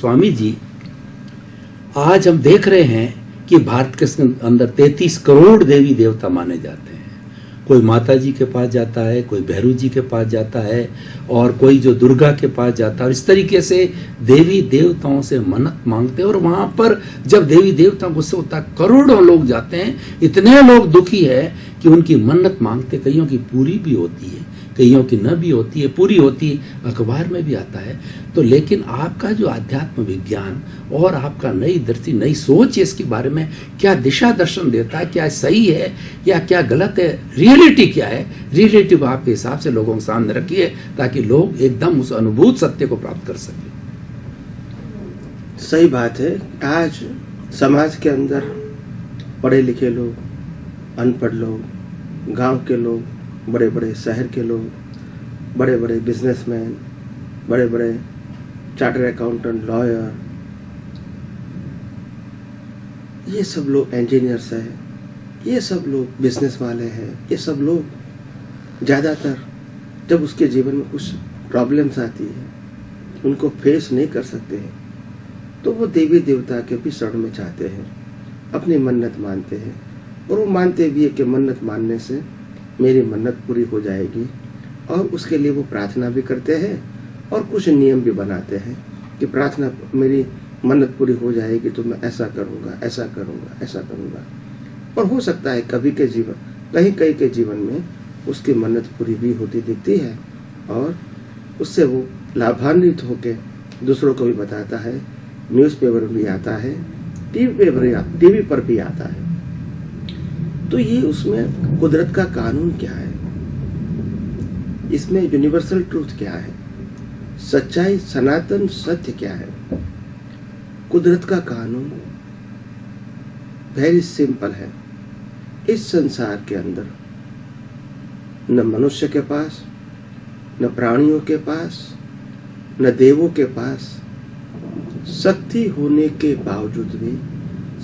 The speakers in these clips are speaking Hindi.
स्वामी जी, आज हम देख रहे हैं कि भारत के अंदर 33 करोड़ देवी देवता माने जाते हैं। कोई माता जी के पास जाता है, कोई भैरू जी के पास जाता है, और कोई जो दुर्गा के पास जाता है। और इस तरीके से देवी देवताओं से मन्नत मांगते हैं, और वहां पर जब देवी देवताओं को होता है, करोड़ों लोग जाते हैं। इतने लोग दुखी है कि उनकी मन्नत मांगते, कईयों की पूरी भी होती है, कईयों की न भी होती है, पूरी होती है, अखबार में भी आता है। तो लेकिन आपका जो आध्यात्म विज्ञान और आपका नई दृष्टि, नई सोच है, इसके बारे में क्या दिशा दर्शन देता है? क्या सही है या क्या गलत है? रियलिटी क्या है? रियलिटी को आपके हिसाब से लोगों के सामने रखिए, ताकि लोग एकदम उस अनुभूत सत्य को प्राप्त कर सकें। सही बात है। आज समाज के अंदर पढ़े लिखे लोग, अनपढ़ लोग, गांव के लोग, बड़े बड़े शहर के लोग, बड़े बड़े बिजनेसमैन, बड़े बड़े चार्टर्ड अकाउंटेंट, लॉयर, ये सब लोग इंजीनियर्स हैं, ये सब लोग बिजनेस वाले हैं, ये सब लोग ज़्यादातर जब उसके जीवन में कुछ प्रॉब्लम्स आती है, उनको फेस नहीं कर सकते हैं, तो वो देवी देवता के भी शरण में जाते हैं, अपनी मन्नत मानते हैं। और वो मानते भी है कि मन्नत मानने से मेरी मन्नत पूरी हो जाएगी, और उसके लिए वो प्रार्थना भी करते हैं और कुछ नियम भी बनाते हैं कि प्रार्थना, मेरी मन्नत पूरी हो जाएगी तो मैं ऐसा करूँगा, ऐसा करूँगा, ऐसा करूँगा। और हो सकता है कभी के जीवन, कहीं के जीवन में उसकी मन्नत पूरी भी होती दिखती है, और उससे वो लाभान्वित होकर दूसरों को भी बताता है। न्यूज़पेपर में भी आता है, टीवी पर भी आता है। तो ये उसमें कुदरत का कानून क्या है, इसमें यूनिवर्सल ट्रूथ क्या है, सच्चाई, सनातन सत्य क्या है। कुदरत का कानून वेरी सिंपल है। इस संसार के अंदर न मनुष्य के पास, न प्राणियों के पास, न देवों के पास शक्ति होने के बावजूद भी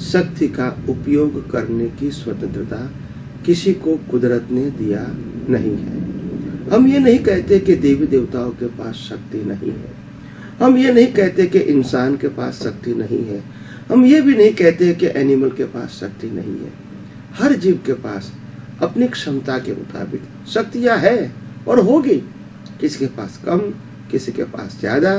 शक्ति का उपयोग करने की स्वतंत्रता किसी को कुदरत ने दिया नहीं है। हम ये नहीं कहते कि देवी देवताओं के पास शक्ति नहीं है, हम ये नहीं कहते कि इंसान के पास शक्ति नहीं है, हम ये भी नहीं कहते कि एनिमल के पास शक्ति नहीं है। हर जीव के पास अपनी क्षमता के मुताबिक शक्तियां है और होगी, किसी के पास कम, किसी के पास ज्यादा।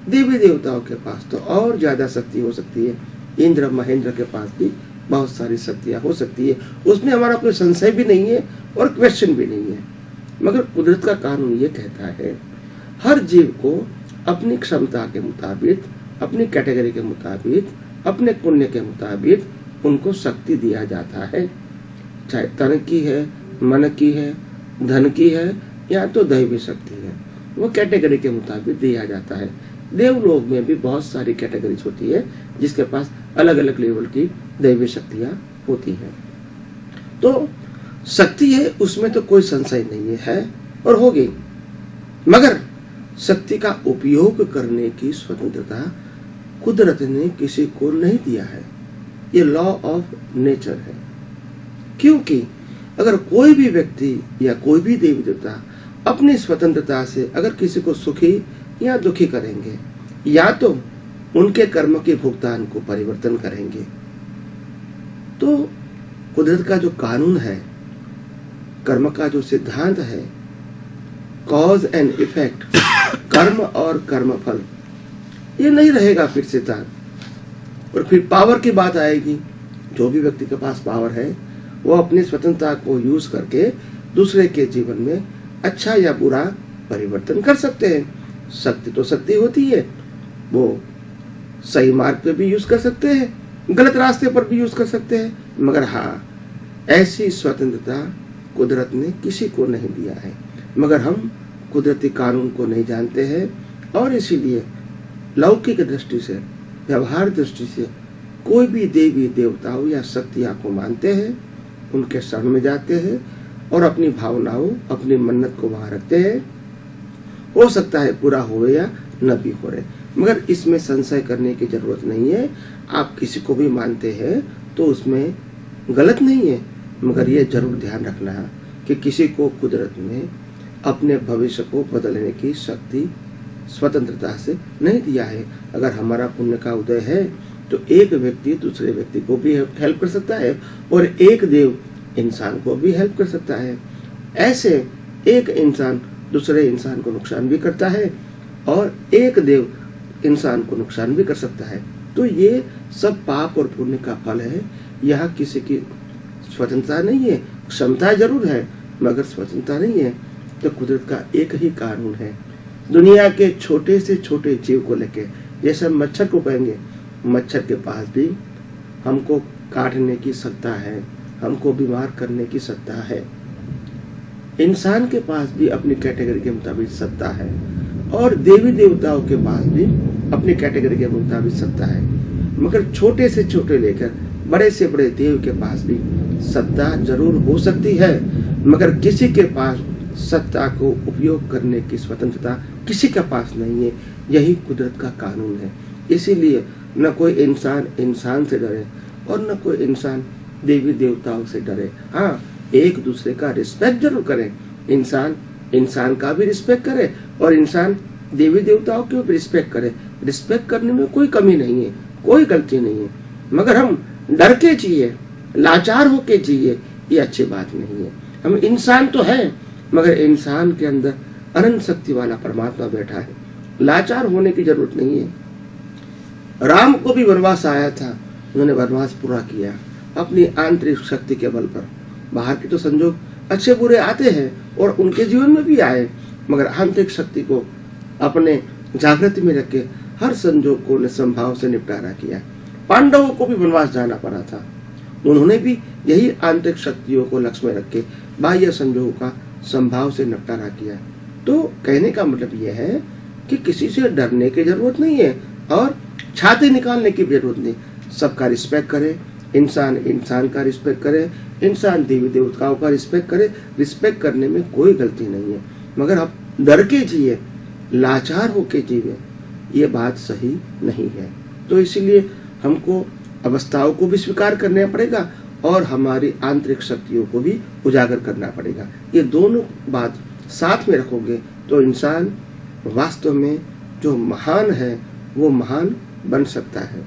देवी देवताओं के पास तो और ज्यादा शक्ति हो सकती है, इंद्र महेंद्र के पास भी बहुत सारी शक्तियां हो सकती है, उसमें हमारा कोई संशय भी नहीं है और क्वेश्चन भी नहीं है। मगर कुदरत का कानून ये कहता है, हर जीव को अपनी क्षमता के मुताबिक, अपनी कैटेगरी के मुताबिक, अपने पुण्य के मुताबिक उनको शक्ति दिया जाता है, चाहे तन की है, मन की है, धन की है, या तो दैवी शक्ति है, वो कैटेगरी के मुताबिक दिया जाता है। देवलोक में भी बहुत सारी कैटेगरीज होती है, जिसके पास अलग अलग लेवल की दैवी शक्तियां होती हैं। तो शक्ति है, उसमें तो कोई संशय नहीं है और होगी, मगर शक्ति का उपयोग करने की स्वतंत्रता कुदरत ने किसी को नहीं दिया है। ये लॉ ऑफ नेचर है। क्योंकि अगर कोई भी व्यक्ति या कोई भी देवी देवता अपनी स्वतंत्रता से अगर किसी को सुखी या दुखी करेंगे, या तो उनके कर्म के भुगतान को परिवर्तन करेंगे, तो कुदरत का जो कानून है, कर्म का जो सिद्धांत है, कॉज एंड इफेक्ट, कर्म और कर्मफल, ये नहीं रहेगा फिर सिद्धांत। और फिर पावर की बात आएगी। जो भी व्यक्ति के पास पावर है, वो अपनी स्वतंत्रता को यूज करके दूसरे के जीवन में अच्छा या बुरा परिवर्तन कर सकते हैं। शक्ति तो शक्ति होती है, वो सही मार्ग पे भी यूज कर सकते हैं, गलत रास्ते पर भी यूज कर सकते हैं, मगर हाँ, ऐसी स्वतंत्रता कुदरत ने किसी को नहीं दिया है। मगर हम कुदरती कानून को नहीं जानते हैं, और इसीलिए लौकिक दृष्टि से, व्यवहार दृष्टि से कोई भी देवी देवताओं या शक्तियां को मानते हैं, उनके शरण में जाते हैं और अपनी भावनाओं, अपनी मन्नत को वहां रखते हैं। हो सकता है पूरा हो या न भी हो रहे, मगर इसमें संशय करने की जरूरत नहीं है। आप किसी को भी मानते हैं तो उसमें गलत नहीं है, मगर ये जरूर ध्यान रखना कि किसी को कुदरत में अपने भविष्य को बदलने की शक्ति स्वतंत्रता से नहीं दिया है। अगर हमारा पुण्य का उदय है तो एक व्यक्ति दूसरे व्यक्ति को भी हेल्प कर सकता है और एक देव इंसान को भी हेल्प कर सकता है। ऐसे एक इंसान दूसरे इंसान को नुकसान भी करता है और एक देव इंसान को नुकसान भी कर सकता है। तो ये सब पाप और पुण्य का फल है। यहाँ किसी की स्वतंत्रता नहीं है, क्षमता जरूर है मगर स्वतंत्रता नहीं है। तो कुदरत का एक ही कानून है। दुनिया के छोटे से छोटे जीव को लेके, जैसे हम मच्छर को कहेंगे, मच्छर के पास भी हमको काटने की सत्ता है, हमको बीमार करने की सत्ता है। इंसान के पास भी अपनी कैटेगरी के मुताबिक सत्ता है और देवी देवताओं के पास भी अपनी कैटेगरी के मुताबिक सत्ता है। मगर छोटे से छोटे लेकर बड़े से बड़े देव के पास भी सत्ता जरूर हो सकती है, मगर किसी के पास सत्ता को उपयोग करने की स्वतंत्रता किसी के पास नहीं है। यही कुदरत का कानून है। इसीलिए न कोई इंसान इंसान से डरे और न कोई इंसान देवी देवताओं से डरे। हाँ, एक दूसरे का रिस्पेक्ट जरूर करें। इंसान इंसान का भी रिस्पेक्ट करे और इंसान देवी देवताओं की भी रिस्पेक्ट करे। रिस्पेक्ट करने में कोई कमी नहीं है, कोई गलती नहीं है। मगर हम डर के जिए, लाचार होके जिए, ये अच्छी बात नहीं है। हम इंसान तो है मगर इंसान के अंदर अनंत शक्ति वाला परमात्मा बैठा है। लाचार होने की जरूरत नहीं है। राम को भी वनवास आया था, उन्होंने वनवास पूरा किया अपनी आंतरिक शक्ति के बल पर। बाहर के तो संजोग अच्छे बुरे आते हैं और उनके जीवन में भी आए, मगर आंतरिक शक्ति को अपने जागृति में रख के हर संजोग को संभाव से निपटारा किया। पांडवों को भी वनवास जाना पड़ा था, उन्होंने भी यही आंतरिक शक्तियों को लक्ष्य में रख के बाह्य संजोगों का संभाव से निपटारा किया। तो कहने का मतलब यह है कि किसी से डरने की जरूरत नहीं है और छाती निकालने की जरूरत नहीं। सबका रिस्पेक्ट करे, इंसान इंसान का रिस्पेक्ट करे, इंसान देवी देवताओं का रिस्पेक्ट करे। रिस्पेक्ट करने में कोई गलती नहीं है, मगर आप डर के जिए, लाचार होके जिए, ये बात सही नहीं है। तो इसीलिए हमको अवस्थाओं को भी स्वीकार करना पड़ेगा और हमारी आंतरिक शक्तियों को भी उजागर करना पड़ेगा। ये दोनों बात साथ में रखोगे तो इंसान वास्तव में जो महान है वो महान बन सकता है।